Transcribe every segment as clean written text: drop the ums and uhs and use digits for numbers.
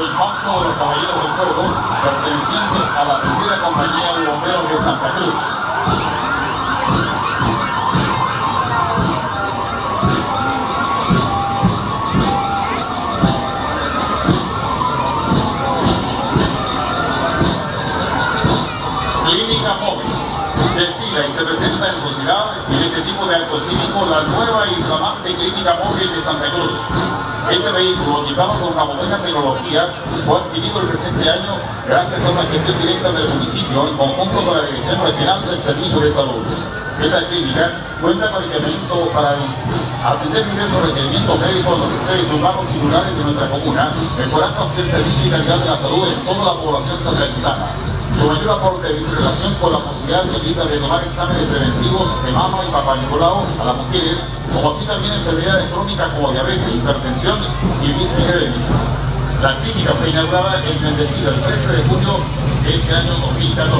el paso de los Caballeros del Fuego, pertenecientes a la primera compañía de bomberos de Santa Cruz. Clínica Móvil desfila y se presenta en sociedad y en este tipo de acto cívico la nueva y flamante Clínica Móvil de Santa Cruz. Este vehículo, equipado con una moderna tecnología, fue adquirido el presente año gracias a una gestión directa del municipio en conjunto con la Dirección Regional del Servicio de Salud. Esta clínica cuenta con equipamiento para atender diversos requerimientos médicos en los sectores urbanos y rurales de nuestra comuna, mejorando así el servicio y calidad de la salud en toda la población santacruzana. Su mayor aporte dice relación con la posibilidad que brinda de tomar exámenes preventivos de mama y papá Nicolau a las mujeres, como así también enfermedades crónicas como diabetes, hipertensión y dislipidemia. La clínica fue inaugurada en Bendecida el 13 de junio de este año 2014.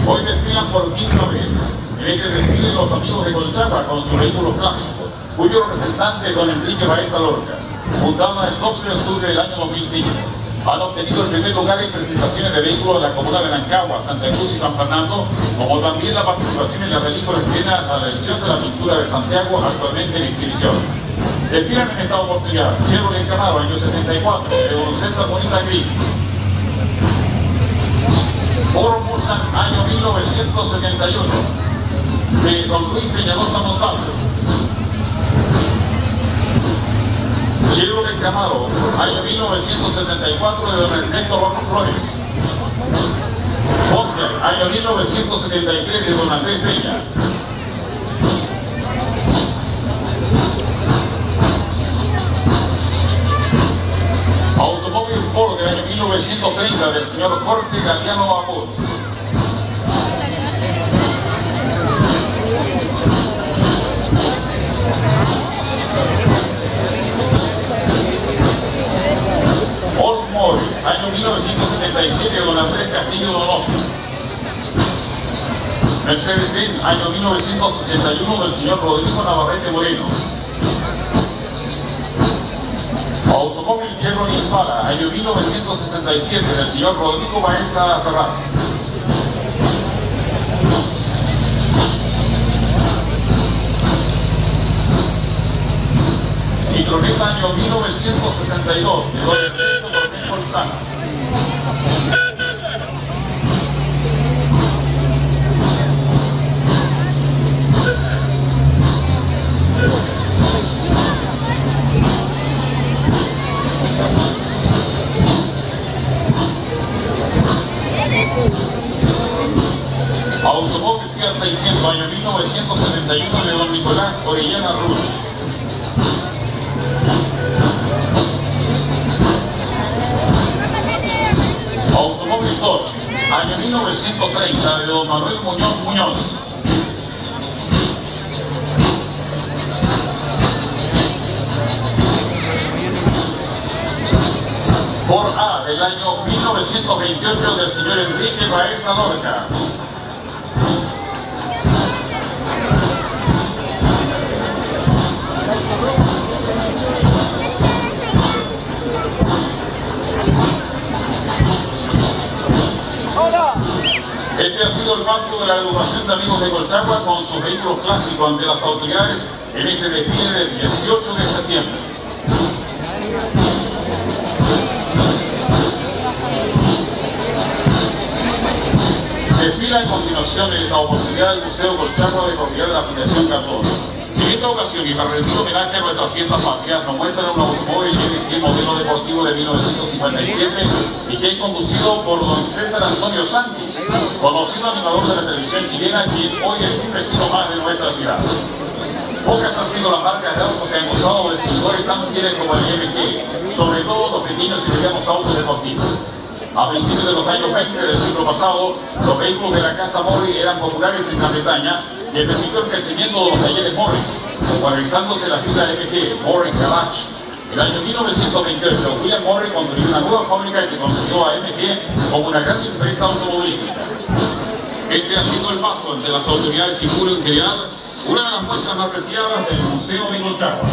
Hoy desfilan por quinta vez en este desfile los amigos de Colchagua con sus vehículos clásicos, cuyo representante don Enrique Baeza Lorca, fundada el 12 de octubre del año 2005. Han obtenido el primer lugar en presentaciones de vehículos de la comuna de Nancagua, Santa Cruz y San Fernando, como también la participación en la película chilena a la edición de la pintura de Santiago, actualmente en exhibición. Desfilan en esta oportunidad Chevrolet Camaro, año 74, de don César Bonita Gris, Ford Mustang, año 1971, de don Luis Peñalosa Monsalvo. Chevrolet Camaro, año 1974, de don Ernesto Ramos Flores. Oscar, año 1973, de don Andrés Peña. Automóvil Ford del año 1930, del señor Jorge Galeano Amor. Oldsmobile, año 1977, de don Andrés Castillo Donoso. Mercedes-Benz, año 1981, del señor Rodrigo Navarrete Moreno. Automóvil Chevrolet Impala, año 1967, del señor Rodrigo Baeza Serrano. Citroën, año 1962, de don Ernesto Cornejo Lizana. Automóvil Fiat 600, año 1971, de don Nicolás Orellana Ruz. Automóvil Dodge, año 1930, de don Manuel Muñoz Muñoz. Ford A, del año 1928, del señor Enrique Baeza Lorca. Este ha sido el paso de la agrupación de amigos de Colchagua con sus vehículos clásicos ante las autoridades en este desfile del 18 de septiembre. Desfila en continuación en la oportunidad del Museo Colchagua de propiedad de la Fundación Cantón. En esta ocasión, y para rendir homenaje a nuestra fiesta patria, nos muestran un automóvil MG modelo deportivo de 1957 y que es conducido por don César Antonio Santis, conocido animador de la televisión chilena, quien hoy es un vecino más de nuestra ciudad. Pocas han sido las marcas de autos que han gozado de seguidores tan fieles como el MG, sobre todo los pequeños y medianos autos deportivos. A principios de los años 20 del siglo pasado, los vehículos de la casa Morris eran populares en Gran Bretaña y permitió el crecimiento de los talleres Morris, popularizándose la sigla MG, Morris Garage. En el año 1928, William Morris construyó una nueva fábrica que consideró a MG como una gran empresa automovilística. Este ha sido el paso ante las autoridades y juro en crear una de las muestras más preciadas del Museo de Colchagua.